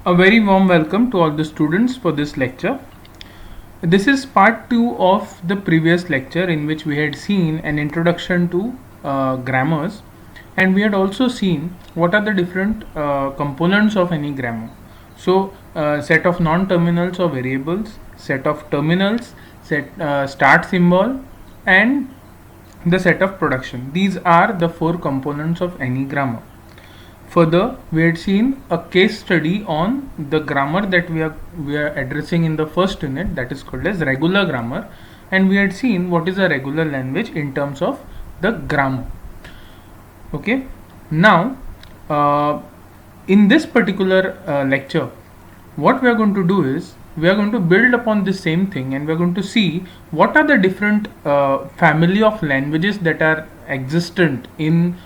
A very warm welcome to all the students for this lecture. This is part 2 of the previous lecture in which we had seen an introduction to grammars, and we had also seen what are the different components of any grammar. So set of non-terminals or variables, set of terminals, start symbol, and the set of production. These are the 4 components of any grammar. Further, we had seen a case study on the grammar that we are addressing in the first unit, that is called as regular grammar, and we had seen what is a regular language in terms of the grammar. Okay, now in this particular lecture, what we are going to do is we are going to build upon the same thing, and we are going to see what are the different family of languages that are existent in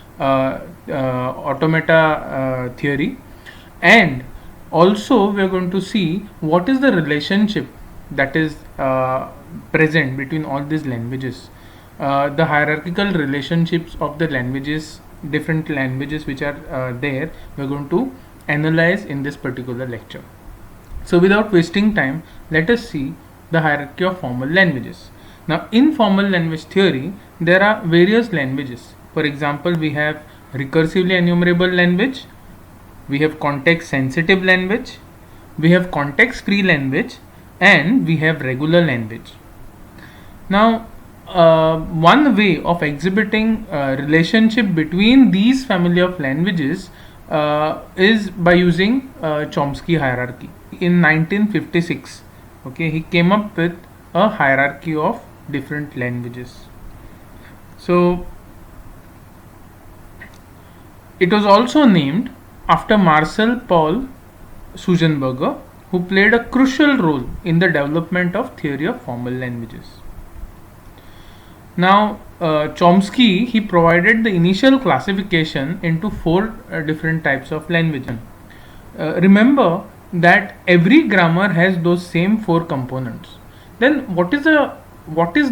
automata theory, and also we are going to see what is the relationship that is present between all these languages, the hierarchical relationships of the languages, different languages which are there, we are going to analyze in this particular lecture. So without wasting time, let us see the hierarchy of formal languages. Now in formal language theory, there are various languages. For example, we have recursively enumerable language, we have context sensitive language, we have context free language, and we have regular language. Now one way of exhibiting relationship between these family of languages is by using Chomsky hierarchy. In 1956, okay, he came up with a hierarchy of different languages. So it was also named after Marcel Paul Susenberger, who played a crucial role in the development of theory of formal languages. Now Chomsky, he provided the initial classification into 4 different types of languages. Remember that every grammar has those same 4 components. Then what is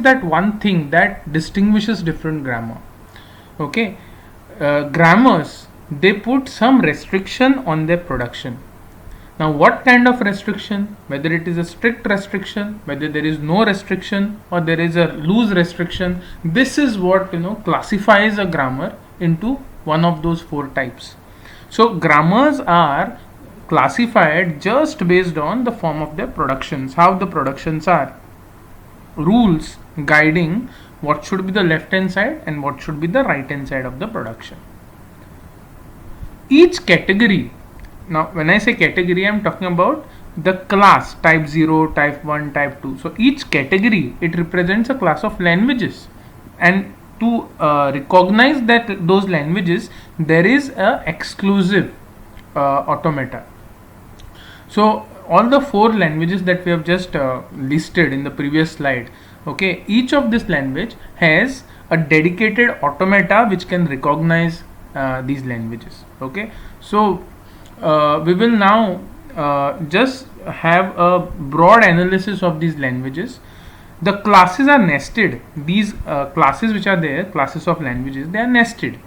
that one thing that distinguishes different grammar? Okay, grammars, they put some restriction on their production. Now what kind of restriction? Whether it is a strict restriction, whether there is no restriction, or there is a loose restriction, this is what classifies a grammar into one of those 4 types. So grammars are classified just based on the form of their productions, how the productions are, rules guiding what should be the left hand side and what should be the right hand side of the production. Each category, now when I say category, I am talking about the class type 0, type 1, type 2. So each category, it represents a class of languages, and to recognize that those languages, there is a exclusive automata. So all the 4 languages that we have just listed in the previous slide, okay, each of this language has a dedicated automata which can recognize these languages. Okay, so we will now just have a broad analysis of these languages. The classes are nested. These classes which are there, classes of languages, they are nested.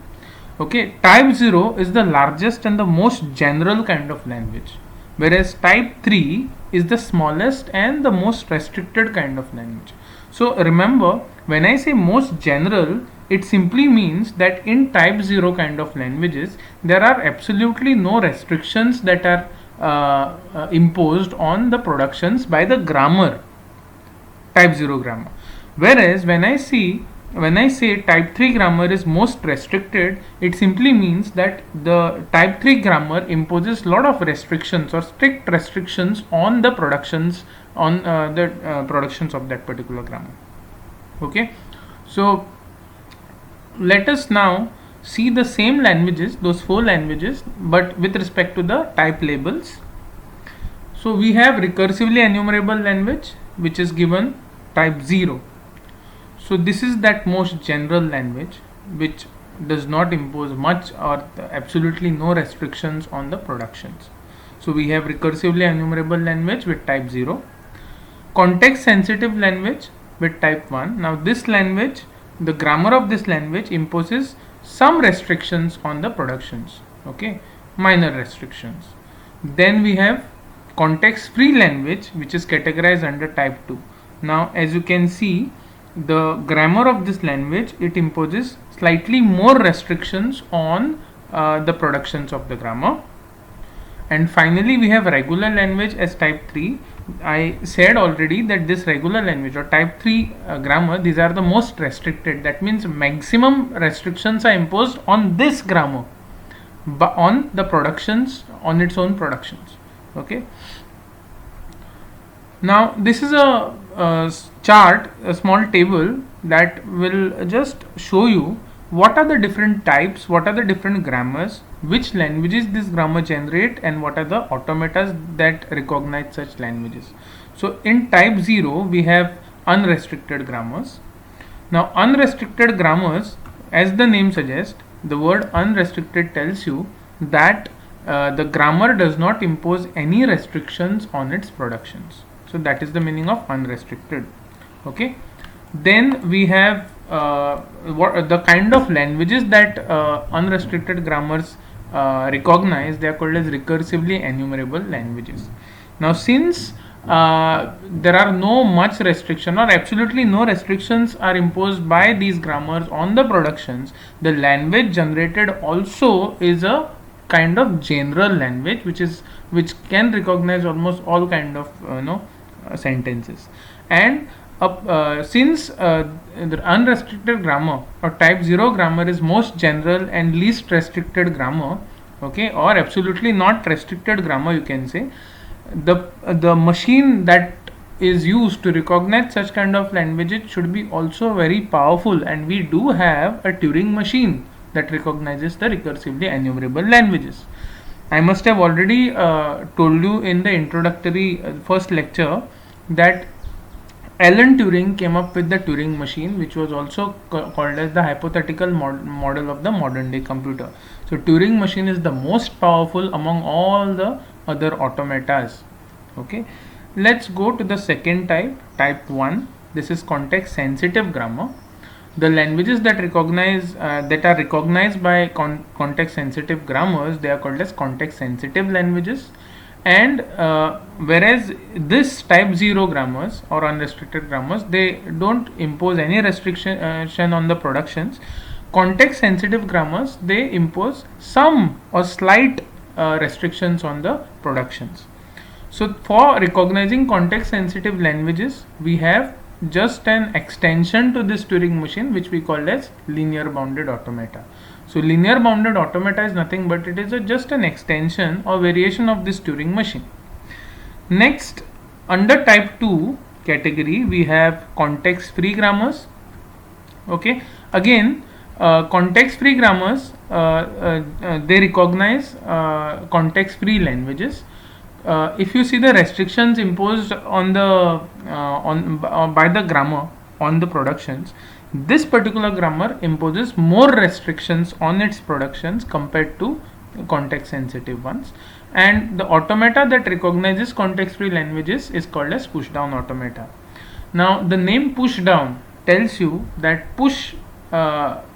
Okay, type 0 is the largest and the most general kind of language, whereas type 3 is the smallest and the most restricted kind of language. So remember, when I say most general, it simply means that in type 0 kind of languages, there are absolutely no restrictions that are imposed on the productions by the grammar, type 0 grammar. Whereas when I say type 3 grammar is most restricted, it simply means that the type 3 grammar imposes a lot of restrictions or strict restrictions on the productions, on the productions of that particular grammar. Okay, so let us now see the same languages, those 4 languages, but with respect to the type labels. So we have recursively enumerable language, which is given type 0. So this is that most general language which does not impose much or absolutely no restrictions on the productions. So we have recursively enumerable language with type 0, context sensitive language with type 1. Now this language, the grammar of this language imposes some restrictions on the productions, okay, minor restrictions. Then we have context free language, which is categorized under type 2. Now as you can see, the grammar of this language, it imposes slightly more restrictions on the productions of the grammar. And finally we have regular language as type 3. I said already that this regular language or type 3 grammar, these are the most restricted. That means maximum restrictions are imposed on this grammar, but on the productions, on its own productions. Okay. Now this is a chart, a small table that will just show you what are the different types, what are the different grammars, which languages this grammar generate, and what are the automatas that recognize such languages. So in type 0 we have unrestricted grammars. Now unrestricted grammars, as the name suggests, the word unrestricted tells you that the grammar does not impose any restrictions on its productions. So that is the meaning of unrestricted. Okay. Then we have what the kind of languages that unrestricted grammars recognize. They are called as recursively enumerable languages. Now since there are no much restriction or absolutely no restrictions are imposed by these grammars on the productions, the language generated also is a kind of general language which can recognize almost all kind of sentences. And since the unrestricted grammar or type 0 grammar is most general and least restricted grammar, okay, or absolutely not restricted grammar, you can say, the machine that is used to recognize such kind of languages should be also very powerful, and we do have a Turing machine that recognizes the recursively enumerable languages. I must have already told you in the introductory first lecture that Alan Turing came up with the Turing machine, which was also called as the hypothetical model of the modern day computer. So Turing machine is the most powerful among all the other automatas. Okay, let's go to the second type 1. This is context sensitive grammar. The languages that recognize that are recognized by context sensitive grammars, they are called as context sensitive languages. And whereas this type 0 grammars or unrestricted grammars, they don't impose any restriction on the productions. Context sensitive grammars, they impose some or slight restrictions on the productions. So for recognizing context sensitive languages, we have just an extension to this Turing machine, which we call as linear bounded automata. So linear bounded automata is nothing but it is just an extension or variation of this Turing machine. Next, under type 2 category, we have context free grammars. Okay, again, context free grammars, they recognize context free languages. If you see the restrictions imposed on the by the grammar on the productions, this particular grammar imposes more restrictions on its productions compared to context sensitive ones. And the automata that recognizes context free languages is called as push down automata. Now the name push down tells you that push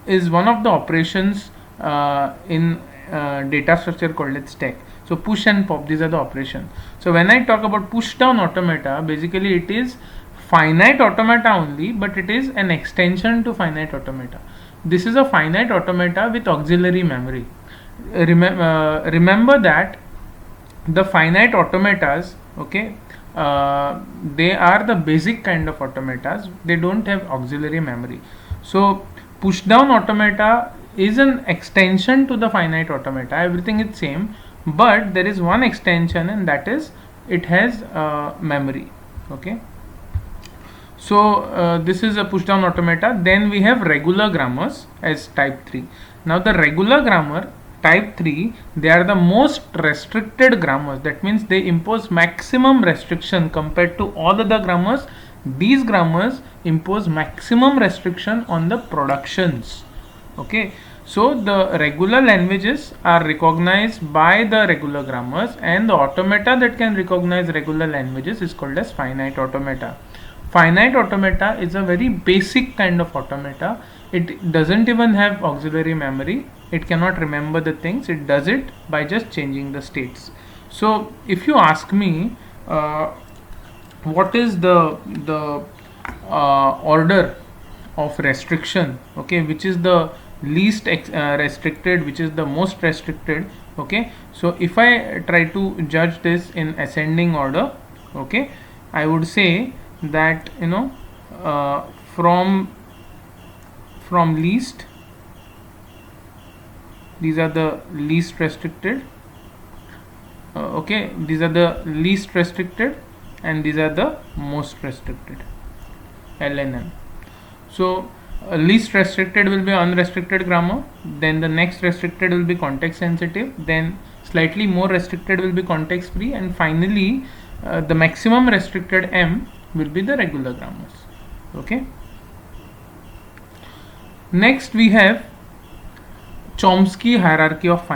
is one of the operations in data structure called as stack. So push and pop, these are the operations. So when I talk about push down automata, basically it is finite automata only, but it is an extension to finite automata. This is a finite automata with auxiliary memory. Remember that the finite automatas, okay, they are the basic kind of automatas. They don't have auxiliary memory. So push down automata is an extension to the finite automata. Everything is same, but there is one extension, and that is it has memory. Okay. So this is a push down automata. Then we have regular grammars as type 3. Now the regular grammar type 3, they are the most restricted grammars. That means they impose maximum restriction compared to all other grammars. These grammars impose maximum restriction on the productions. Okay, so the regular languages are recognized by the regular grammars, and the automata that can recognize regular languages is called as finite automata. Finite automata is a very basic kind of automata. It doesn't even have auxiliary memory. It cannot remember the things. It does it by just changing the states. So if you ask me, what is the order of restriction, okay, which is the least restricted, which is the most restricted, okay, so if I try to judge this in ascending order, okay, I would say that, uh, from least, these are the least restricted, okay, these are the least restricted, and these are the most restricted, L and M. So least restricted will be unrestricted grammar, then the next restricted will be context sensitive, then slightly more restricted will be context free, and finally the maximum restricted M will be the regular grammars. Okay. Next we have Chomsky hierarchy of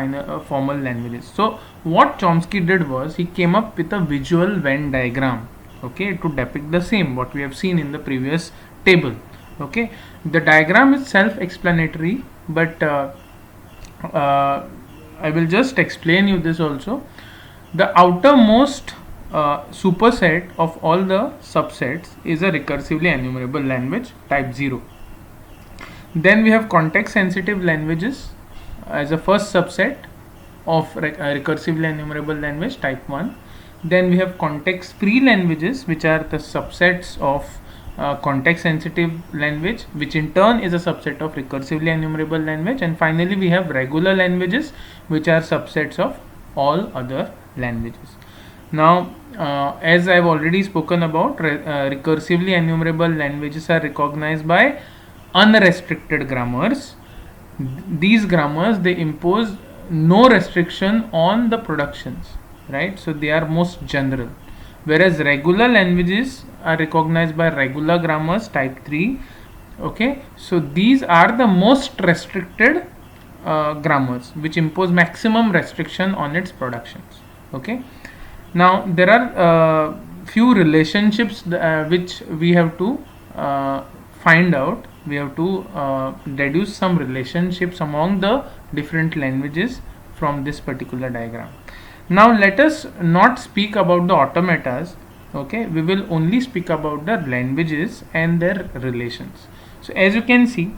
formal languages. So what Chomsky did was he came up with a visual Venn diagram, okay, to depict the same what we have seen in the previous table. Okay, the diagram is self-explanatory, but I will just explain you this also. The outermost superset of all the subsets is a recursively enumerable language type 0. Then we have context sensitive languages as a first subset of recursively enumerable language type 1. Then we have context free languages, which are the subsets of context sensitive language, which in turn is a subset of recursively enumerable language. And finally we have regular languages, which are subsets of all other languages. Now as I have already spoken about, recursively enumerable languages are recognized by unrestricted grammars. These grammars, they impose no restriction on the productions, right? So they are most general, whereas regular languages are recognized by regular grammars type 3. Okay, so these are the most restricted grammars, which impose maximum restriction on its productions. Okay, now there are few relationships which we have to find out. We have to deduce some relationships among the different languages from this particular diagram. Now let us not speak about the automatas, okay, we will only speak about the languages and their relations. So as you can see,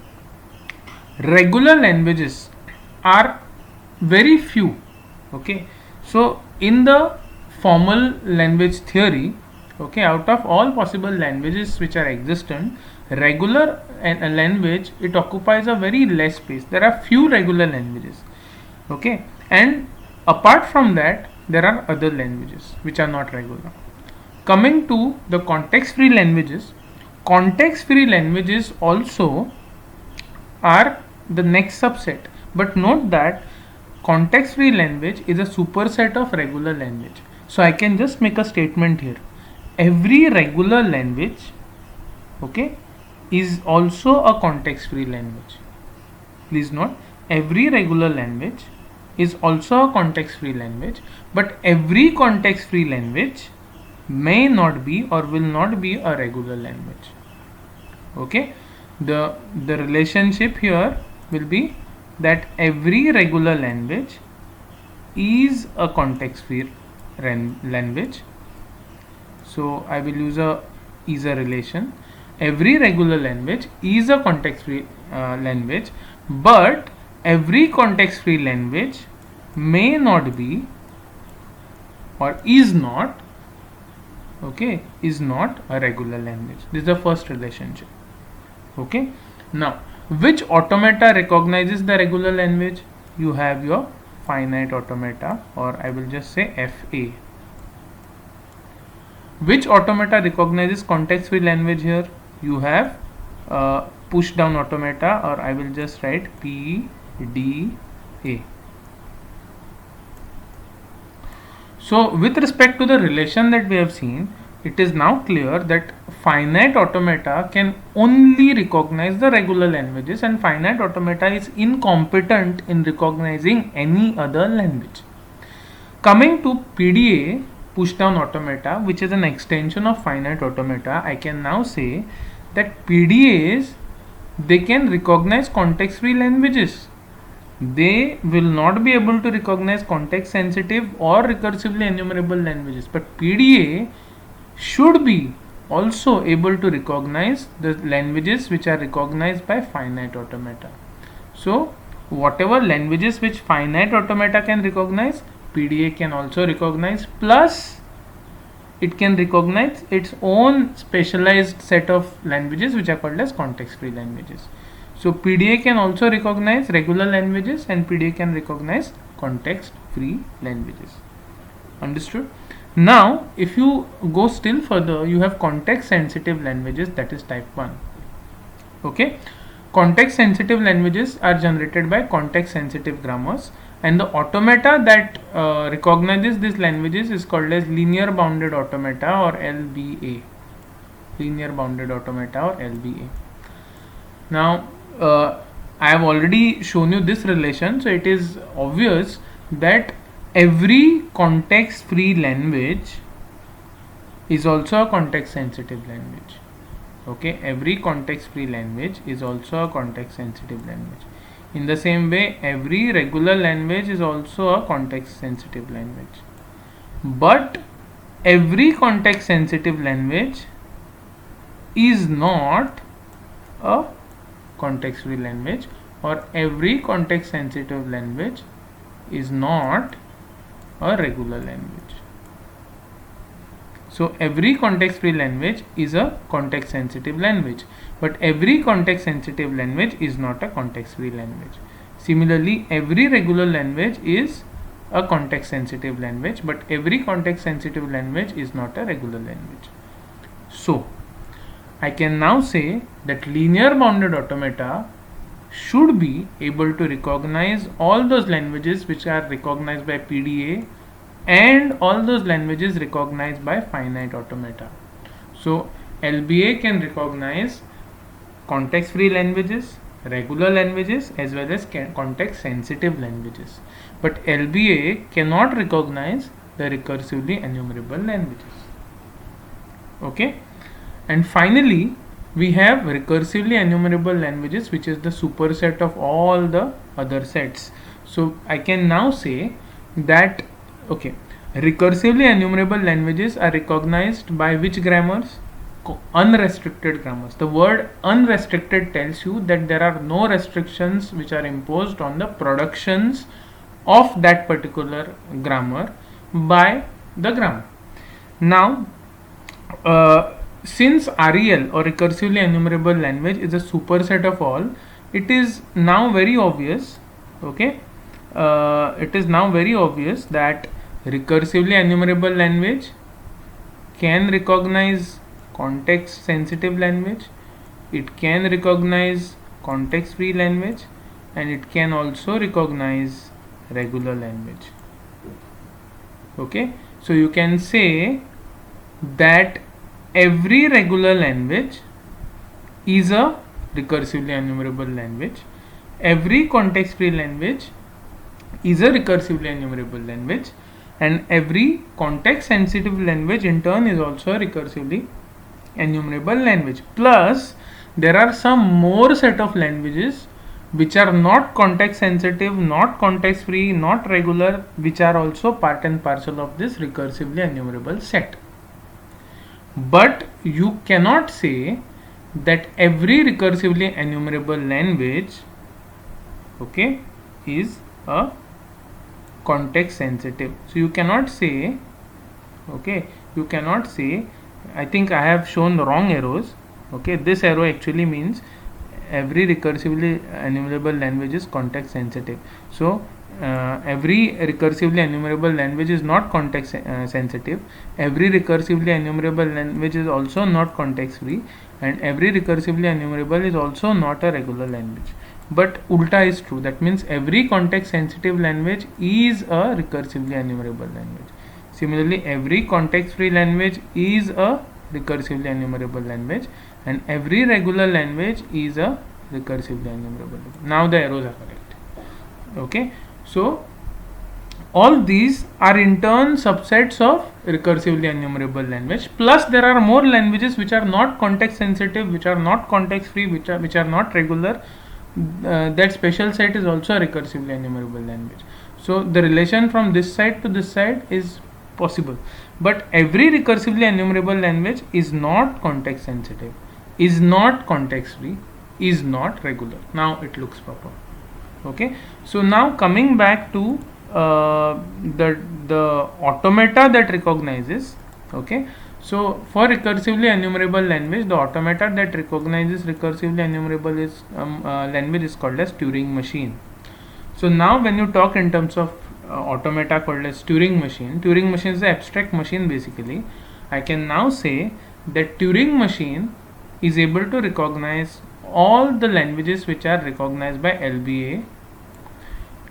regular languages are very few, okay. So in the formal language theory, okay, out of all possible languages which are existent, regular language, it occupies a very less space. There are few regular languages, okay, and apart from that there are other languages which are not regular. Coming to the context free languages, context free languages also are the next subset, but note that context free language is a superset of regular language. So I can just make a statement here: every regular language, okay, is also a context free language. Please note, every regular language is also a context free language, but every context free language may not be or will not be a regular language. Okay, the relationship here will be that every regular language is a context free language. So I will use a relation. Every regular language is a context free language, but every context free language may not be or is not, okay, is not a regular language. This is the first relationship. Okay, now which automata recognizes the regular language? You have your finite automata, or I will just say FA. Which automata recognizes context free language here? You have push down automata, or I will just write PDA. So with respect to the relation that we have seen, it is now clear that finite automata can only recognize the regular languages, and finite automata is incompetent in recognizing any other language. Coming to PDA, push down automata, which is an extension of finite automata, I can now say that PDAs, they can recognize context free languages, they will not be able to recognize context sensitive or recursively enumerable languages, but PDA should be also able to recognize the languages which are recognized by finite automata. So whatever languages which finite automata can recognize, PDA can also recognize, plus it can recognize its own specialized set of languages which are called as context free languages. So PDA can also recognize regular languages and PDA can recognize context free languages. Understood? Now if you go still further, you have context sensitive languages, that is type 1. Okay, context sensitive languages are generated by context sensitive grammars, and the automata that recognizes these languages is called as linear bounded automata or LBA. Linear bounded automata or LBA. Now I have already shown you this relation, so it is obvious that every context free language is also a context sensitive language. Okay, every context free language is also a context sensitive language. In the same way, every regular language is also a context sensitive language. But every context sensitive language is not a context free language, or every context sensitive language is not a regular language. So every context free language is a context sensitive language, but every context sensitive language is not a context free language. Similarly, every regular language is a context sensitive language, but every context sensitive language is not a regular language. So I can now say that linear bounded automata should be able to recognize all those languages which are recognized by PDA and all those languages recognized by finite automata. So LBA can recognize context free languages, regular languages, as well as context sensitive languages, but LBA cannot recognize the recursively enumerable languages. Okay, and finally we have recursively enumerable languages, which is the superset of all the other sets. So I can now say that, okay, recursively enumerable languages are recognized by which grammars? Unrestricted grammars. The word unrestricted tells you that there are no restrictions which are imposed on the productions of that particular grammar by the grammar. Now since REL or recursively enumerable language is a superset of all, it is now very obvious, okay, it is now very obvious that recursively enumerable language can recognize context sensitive language, it can recognize context free language, and it can also recognize regular language. Okay, so you can say that every regular language is a recursively enumerable language, every context free language is a recursively enumerable language, and every context sensitive language in turn is also a recursively enumerable language. Plus there are some more set of languages which are not context sensitive, not context free, not regular, which are also part and parcel of this recursively enumerable set. But you cannot say that every recursively enumerable language, okay, is a context sensitive. So you cannot say, okay, you cannot say, I think I have shown the wrong arrows. Okay, this arrow actually means every recursively enumerable language is context sensitive. So every recursively enumerable language is not context sensitive, every recursively enumerable language is also not context free, and every recursively enumerable is also not a regular language. But ulta is true, that means every context sensitive language is a recursively enumerable language. Similarly, every context free language is a recursively enumerable language, and every regular language is a recursively enumerable. Now the arrows are correct. Okay, so all these are in turn subsets of recursively enumerable language, plus there are more languages which are not context sensitive, which are not context free, which are not regular, that special set is also a recursively enumerable language. So the relation from this side to this side is possible, but every recursively enumerable language is not context sensitive, is not context free, is not regular. Now it looks proper. Okay, so now coming back to the automata that recognizes. Okay, so for recursively enumerable language, the automata that recognizes recursively enumerable is language is called as Turing machine. So now when you talk in terms of automata called as Turing machine is an abstract machine basically. I can now say that Turing machine is able to recognize all the languages which are recognized by LBA.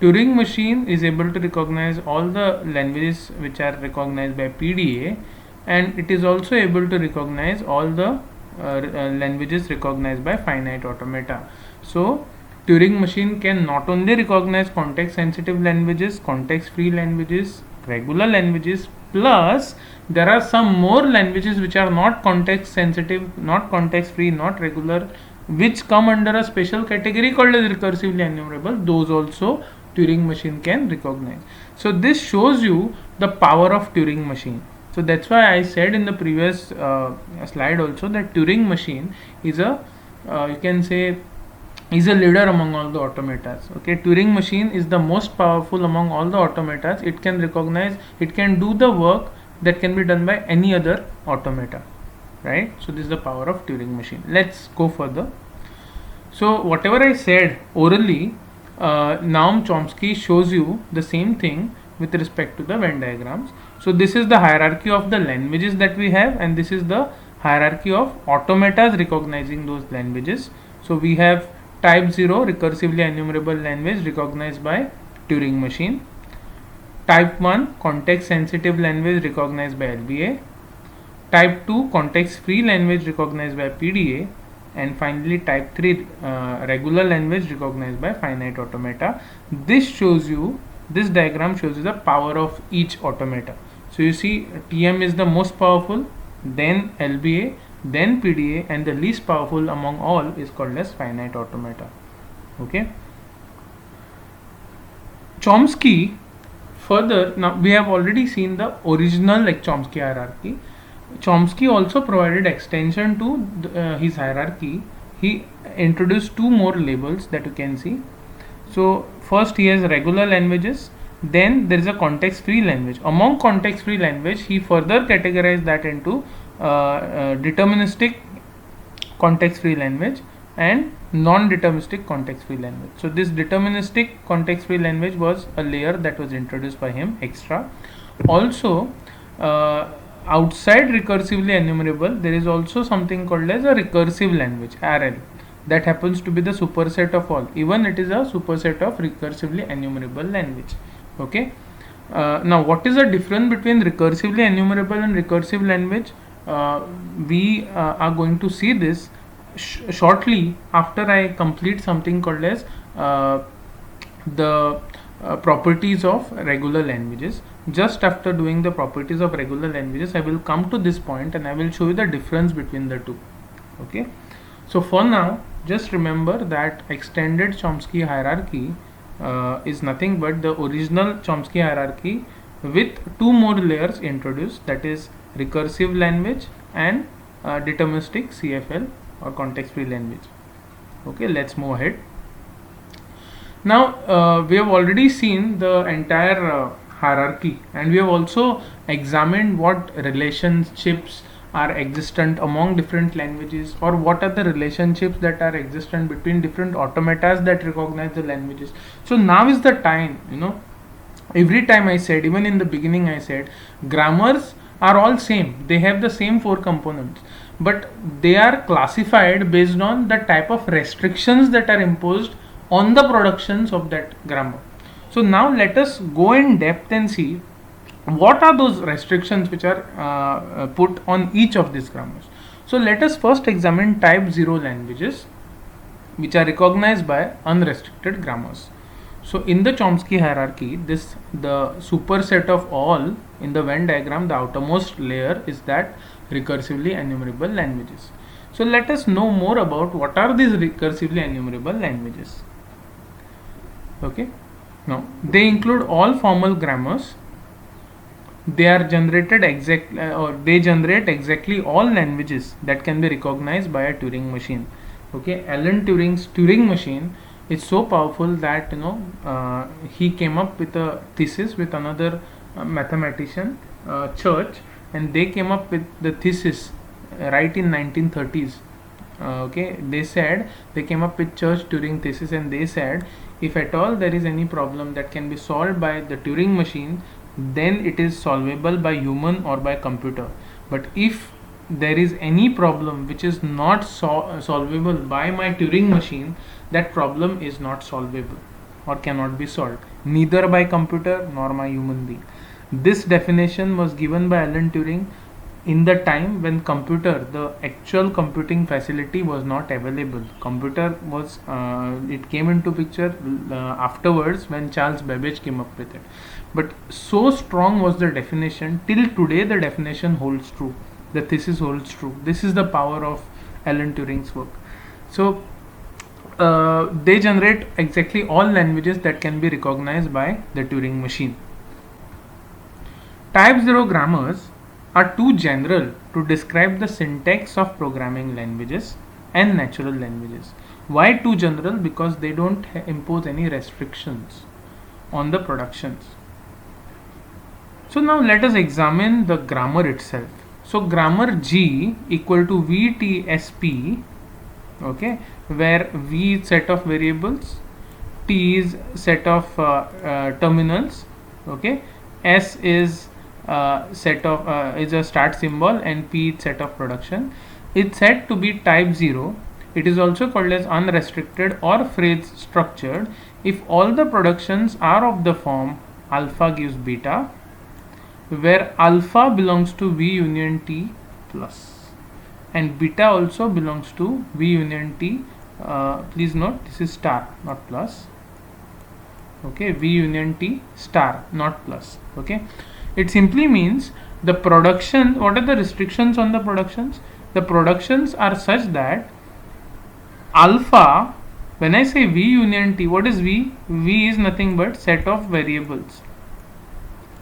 Turing machine is able to recognize all the languages which are recognized by PDA, and it is also able to recognize all the languages recognized by finite automata. So Turing machine can not only recognize context sensitive languages, context free languages, regular languages, plus there are some more languages which are not context sensitive, not context free, not regular, which come under a special category called as recursively enumerable. Those also Turing machine can recognize. So this shows you the power of Turing machine. So that's why I said in the previous slide also that Turing machine is a you can say is a leader among all the automatas. Okay, Turing machine is the most powerful among all the automatas. It can recognize, it can do the work that can be done by any other automata, right? So this is the power of Turing machine. Let's go further. So whatever I said orally, Noam Chomsky shows you the same thing with respect to the Venn diagrams. So this is the hierarchy of the languages that we have, and this is the hierarchy of automatas recognizing those languages. So we have type 0 recursively enumerable language recognized by Turing machine, type 1 context sensitive language recognized by LBA, type 2 context free language recognized by PDA, and finally type 3 regular language recognized by finite automata. This diagram shows you the power of each automata. So you see TM is the most powerful, then LBA, then PDA, and the least powerful among all is called as finite automata. Okay, Chomsky further, now we have already seen the original like Chomsky hierarchy. Chomsky also provided extension to his hierarchy. He introduced two more labels that you can see. So first he has regular languages, then there is a context free language. Among context free language, he further categorized that into deterministic context free language and non-deterministic context free language. So this deterministic context free language was a layer that was introduced by him extra. Also outside recursively enumerable, there is also something called as a recursive language, RL, that happens to be the superset of all. Even it is a superset of recursively enumerable language. Okay, now what is the difference between recursively enumerable and recursive language? We are going to see this shortly after I complete something called as the properties of regular languages. Just after doing the properties of regular languages, I will come to this point and I will show you the difference between the two. Okay, so for now, just remember that extended Chomsky hierarchy is nothing but the original Chomsky hierarchy with two more layers introduced, that is recursive language and deterministic CFL or context free language. Okay, let's move ahead. Now we have already seen the entire hierarchy, and we have also examined what relationships are existent among different languages, or what are the relationships that are existent between different automatas that recognize the languages. So now is the time, every time I said, even in the beginning I said, grammars are all same, they have the same four components, but they are classified based on the type of restrictions that are imposed on the productions of that grammar. So now let us go in depth and see what are those restrictions which are put on each of these grammars. So let us first examine type 0 languages which are recognized by unrestricted grammars. So in the Chomsky hierarchy, the superset of all in the Venn diagram, the outermost layer is that recursively enumerable languages. So let us know more about what are these recursively enumerable languages. Okay, now they include all formal grammars. They are generated exactly, or they generate exactly all languages that can be recognized by a Turing machine. Okay, Alan Turing's Turing machine is so powerful that he came up with a thesis with another mathematician, Church, and they came up with the thesis right in 1930s. Okay, they came up with Church Turing thesis, and they said if at all there is any problem that can be solved by the Turing machine, then it is solvable by human or by computer. But if there is any problem which is not solvable by my Turing machine, that problem is not solvable or cannot be solved neither by computer nor by human being. This definition was given by Alan Turing in the time when the actual computing facility was not available. Computer was it came into picture afterwards when Charles Babbage came up with it. But so strong was the definition, till today the definition holds true, the thesis holds true. This is the power of Alan Turing's work. So they generate exactly all languages that can be recognized by the Turing machine. Type 0 grammars are too general to describe the syntax of programming languages and natural languages. Why too general? Because they don't impose any restrictions on the productions. So now let us examine the grammar itself. So grammar G equal to VTSP, okay, where V is set of variables, T is set of terminals, okay, S is set of is a start symbol, and P is set of production. It's said to be type 0. It is also called as unrestricted or phrase structured if all the productions are of the form alpha gives beta, where alpha belongs to V union T plus and beta also belongs to V union T. Please note this is star, not plus. Okay, V union T star, not plus. Okay, it simply means the production. What are the restrictions on the productions? The productions are such that alpha, when I say V union T, what is V? V is nothing but set of variables.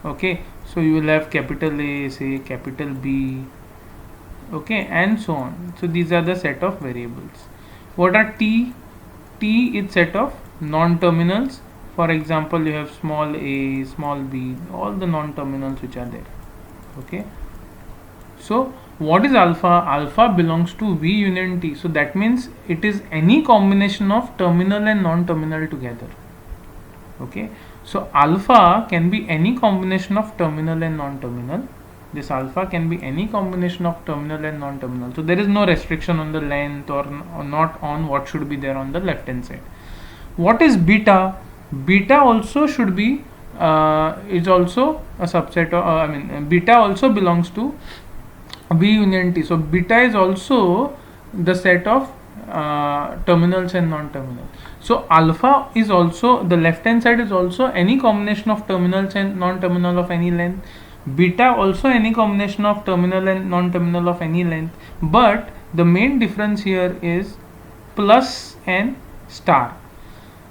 Okay, so you will have capital A, say capital B, okay, and so on. So these are the set of variables. What are T? T is set of non-terminals. For example, you have small a, small b, all the non-terminals which are there. Okay, so what is alpha? Alpha belongs to V union T, so that means it is any combination of terminal and non-terminal together. Okay, so alpha can be any combination of terminal and non-terminal. This alpha can be any combination of terminal and non-terminal. So there is no restriction on the length or not on what should be there on the left hand side. What is beta? Beta also should be is also a subset of beta also belongs to V union T. So beta is also the set of terminals and non-terminals. So alpha is also, the left hand side is also any combination of terminals and non-terminal of any length. Beta also any combination of terminal and non-terminal of any length. But the main difference here is plus and star.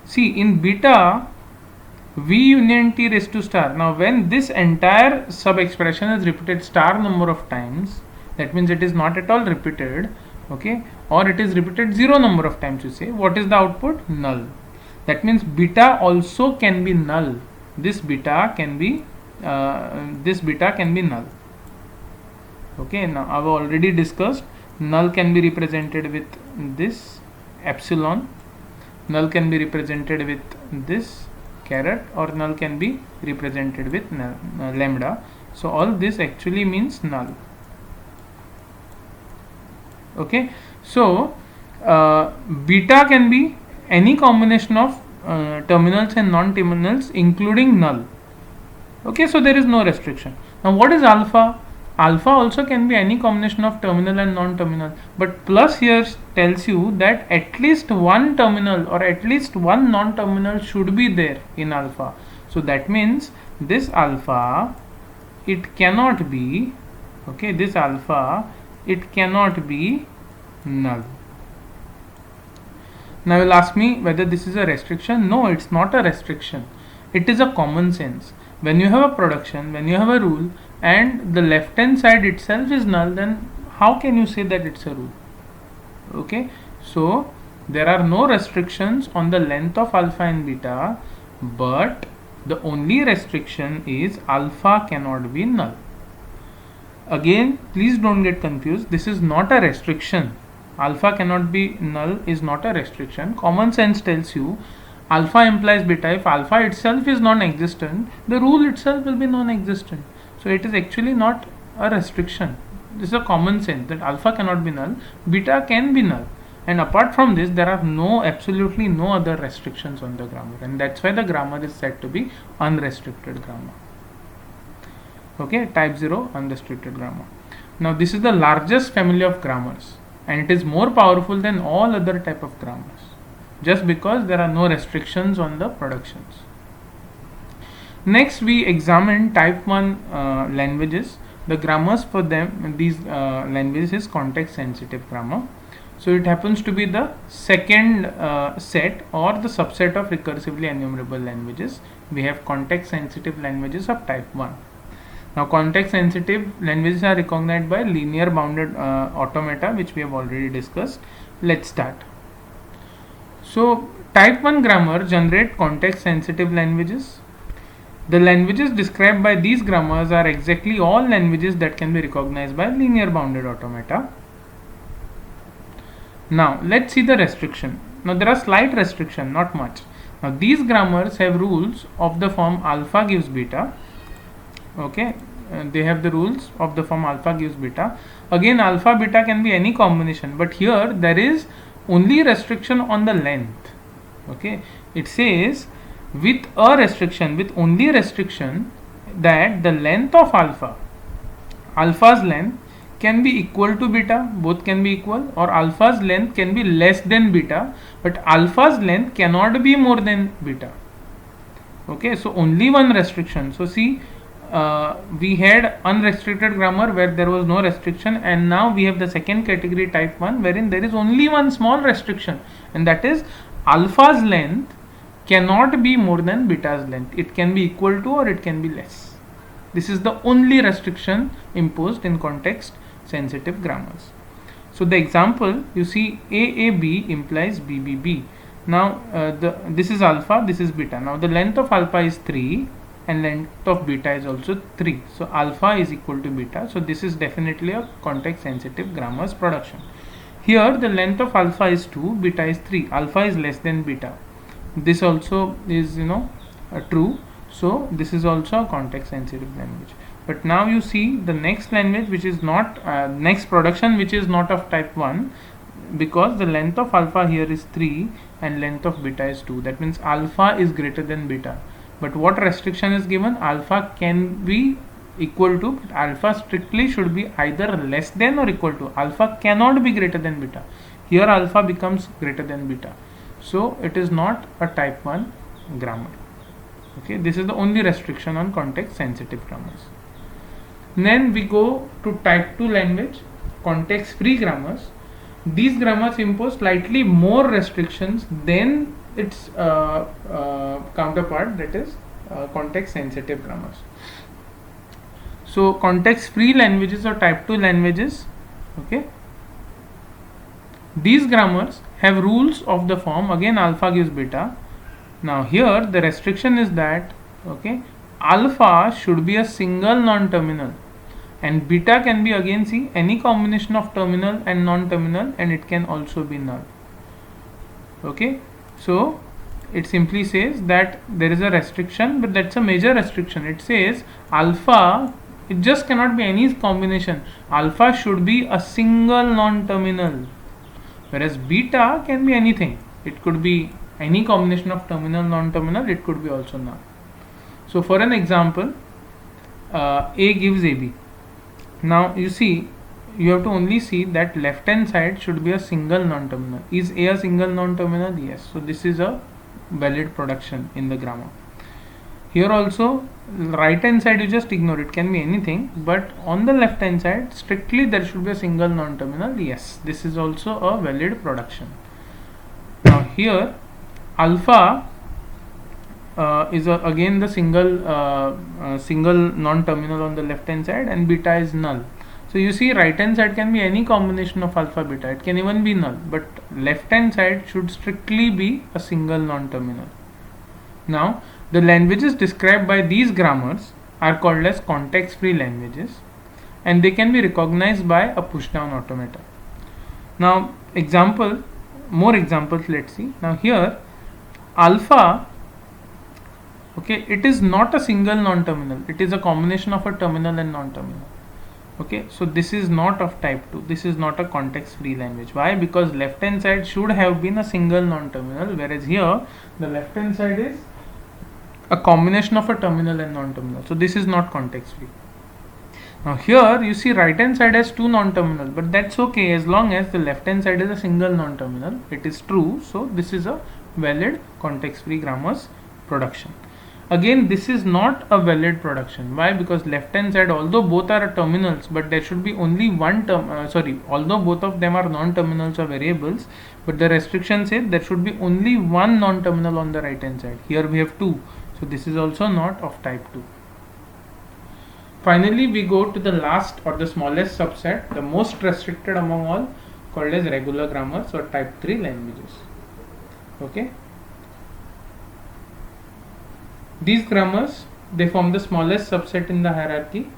See, in beta, V union T raised to star. Now when this entire sub expression is repeated star number of times, that means it is not at all repeated, okay, or it is repeated 0 number of times, you say, what is the output? Null. That means beta also can be null. This beta can be null. Okay, now I have already discussed null can be represented with this epsilon, null can be represented with this caret, or null can be represented with lambda. So all this actually means null. Okay, so beta can be any combination of terminals and non-terminals including null. Okay, so there is no restriction. Now what is alpha? Alpha also can be any combination of terminal and non-terminal, but plus here tells you that at least one terminal or at least one non-terminal should be there in alpha. So that means this alpha, it cannot be, okay, this alpha, it cannot be null. Now you'll ask me whether this is a restriction. No, it's not a restriction. It is a common sense. When you have a production, when you have a rule and the left hand side itself is null, then how can you say that it's a rule? Okay, so there are no restrictions on the length of alpha and beta, but the only restriction is alpha cannot be null. Again, please don't get confused. This is not a restriction. Alpha cannot be null is not a restriction. Common sense tells you alpha implies beta. If alpha itself is non-existent, the rule itself will be non-existent. So it is actually not a restriction. This is a common sense that alpha cannot be null, beta can be null. And apart from this, there are absolutely no other restrictions on the grammar, and that's why the grammar is said to be unrestricted grammar. Okay, type 0 unrestricted grammar. Now this is the largest family of grammars, and it is more powerful than all other type of grammars, just because there are no restrictions on the productions. Next we examine type 1 languages. The grammars for them, these languages is context sensitive grammar. So it happens to be the second set or the subset of recursively enumerable languages. We have context sensitive languages of type 1. Now context sensitive languages are recognized by linear bounded automata, which we have already discussed. Let's start. So type 1 grammar generate context sensitive languages. The languages described by these grammars are exactly all languages that can be recognized by linear bounded automata. Now let's see the restriction. Now there are slight restriction, not much. Now these grammars have rules of the form alpha gives beta. Okay, they have the rules of the form alpha gives beta. Again, alpha beta can be any combination, but here there is only restriction on the length. Okay, it says with a restriction, with only restriction that the length of alpha's length can be equal to beta, both can be equal, or alpha's length can be less than beta, but alpha's length cannot be more than beta. Okay, so only one restriction. So see, we had unrestricted grammar where there was no restriction, and now we have the second category type 1 wherein there is only one small restriction, and that is alpha's length cannot be more than beta's length. It can be equal to or it can be less. This is the only restriction imposed in context sensitive grammars. So the example, you see AAB implies BBB. Now this is alpha, this is beta. Now the length of alpha is 3 and length of beta is also 3. So alpha is equal to beta. So this is definitely a context sensitive grammar's production. Here the length of alpha is 2, beta is 3. Alpha is less than beta. This also is true. So this is also a context sensitive language. But now you see the next language, which is not next production, which is not of type 1, because the length of alpha here is 3 and length of beta is 2. That means alpha is greater than beta. But what restriction is given? Alpha can be equal to, but alpha strictly should be either less than or equal to. Alpha cannot be greater than beta. Here alpha becomes greater than beta. So it is not a type 1 grammar. Okay, this is the only restriction on context sensitive grammars. Then we go to type 2 language, context free grammars. These grammars impose slightly more restrictions than its counterpart, that is context sensitive grammars. So context free languages or type 2 languages, okay, these grammars have rules of the form, again alpha gives beta. Now here the restriction is that, okay, alpha should be a single non-terminal and beta can be, again see, any combination of terminal and non-terminal, and it can also be null. Okay, so it simply says that there is a restriction, but that's a major restriction. It says alpha, it just cannot be any combination. Alpha should be a single non-terminal, whereas beta can be anything. It could be any combination of terminal, non-terminal, it could be also null. So for an example, A gives AB. Now you see, you have to only see that left hand side should be a single non-terminal. Is A a single non-terminal? Yes. So this is a valid production in the grammar. Here also, right hand side you just ignore, it can be anything, but on the left hand side strictly there should be a single non-terminal. Yes, this is also a valid production. Now here alpha is again the single non-terminal on the left hand side, and beta is null. So you see, right hand side can be any combination of alpha beta, it can even be null, but left hand side should strictly be a single non-terminal. Now the languages described by these grammars are called as context free languages, and they can be recognized by a push down automata. Now more examples, let's see. Now here alpha, okay, it is not a single non-terminal, it is a combination of a terminal and non-terminal. Okay, so this is not of type 2, this is not a context free language. Why? Because left hand side should have been a single non-terminal, whereas here the left hand side is a combination of a terminal and non-terminal, so this is not context free. Now here you see right hand side has two non-terminal, but that's okay as long as the left hand side is a single non-terminal, it is true. So this is a valid context free grammars production. Again, this is not a valid production. Why? Because left hand side, although both are terminals, but there should be only one term, although both of them are non-terminals or variables, but the restriction says there should be only one non-terminal on the right hand side. Here we have two, so this is also not of type 2. Finally, we go to the last or the smallest subset, the most restricted among all, called as regular grammars or type 3 languages. Okay. These grammars, they form the smallest subset in the hierarchy.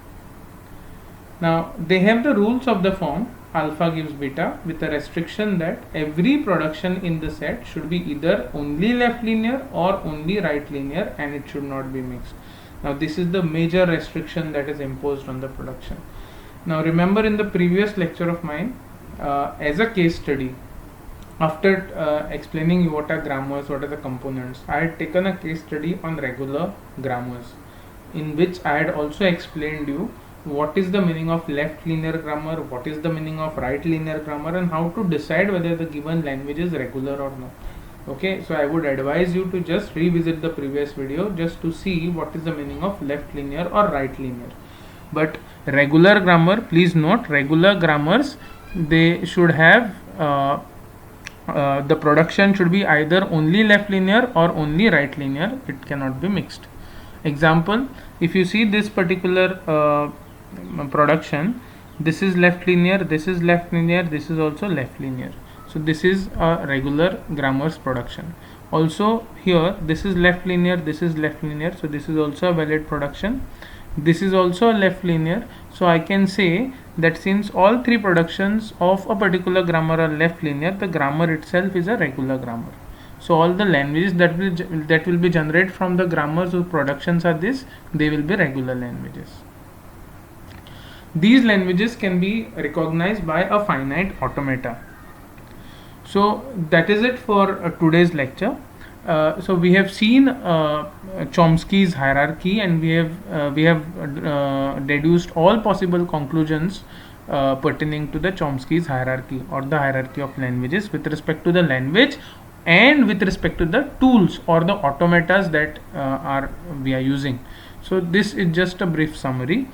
Now they have the rules of the form alpha gives beta, with a restriction that every production in the set should be either only left linear or only right linear, and it should not be mixed. Now this is the major restriction that is imposed on the production. Now remember, in the previous lecture of mine, as a case study, after explaining you what are grammars, what are the components, I had taken a case study on regular grammars, in which I had also explained you what is the meaning of left linear grammar, what is the meaning of right linear grammar, and how to decide whether the given language is regular or not. Okay, so I would advise you to just revisit the previous video just to see what is the meaning of left linear or right linear. But regular grammar, please note, regular grammars, they should have the production should be either only left linear or only right linear, it cannot be mixed. Example, if you see this particular production, this is left linear, this is left linear, this is also left linear, so this is a regular grammars production. Also here this is left linear, this is left linear, so this is also a valid production. This is also left linear, so I can say that since all three productions of a particular grammar are left linear, the grammar itself is a regular grammar. So all the languages that will be generated from the grammars whose productions are this, they will be regular languages. These languages can be recognized by a finite automata. So that is it for today's lecture. So we have seen Chomsky's hierarchy, and we have deduced all possible conclusions pertaining to the Chomsky's hierarchy or the hierarchy of languages with respect to the language and with respect to the tools or the automatas that we are using. So this is just a brief summary.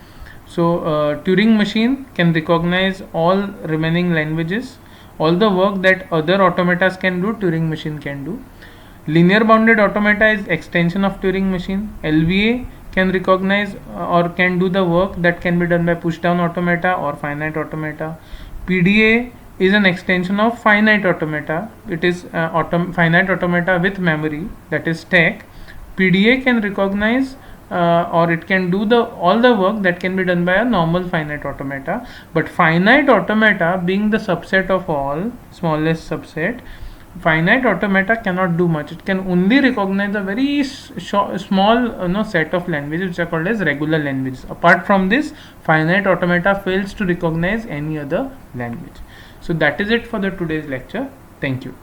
So Turing machine can recognize all remaining languages. All the work that other automatas can do, Turing machine can do. Linear bounded automata is extension of Turing machine. LVA can recognize or can do the work that can be done by push down automata or finite automata. PDA is an extension of finite automata. It is finite automata with memory, that is stack. PDA can recognize or it can do all the work that can be done by a normal finite automata. But finite automata, being the subset of all, smallest subset, finite automata cannot do much. It can only recognize a very small set of languages which are called as regular languages. Apart from this, finite automata fails to recognize any other language. So that is it for the today's lecture. Thank you.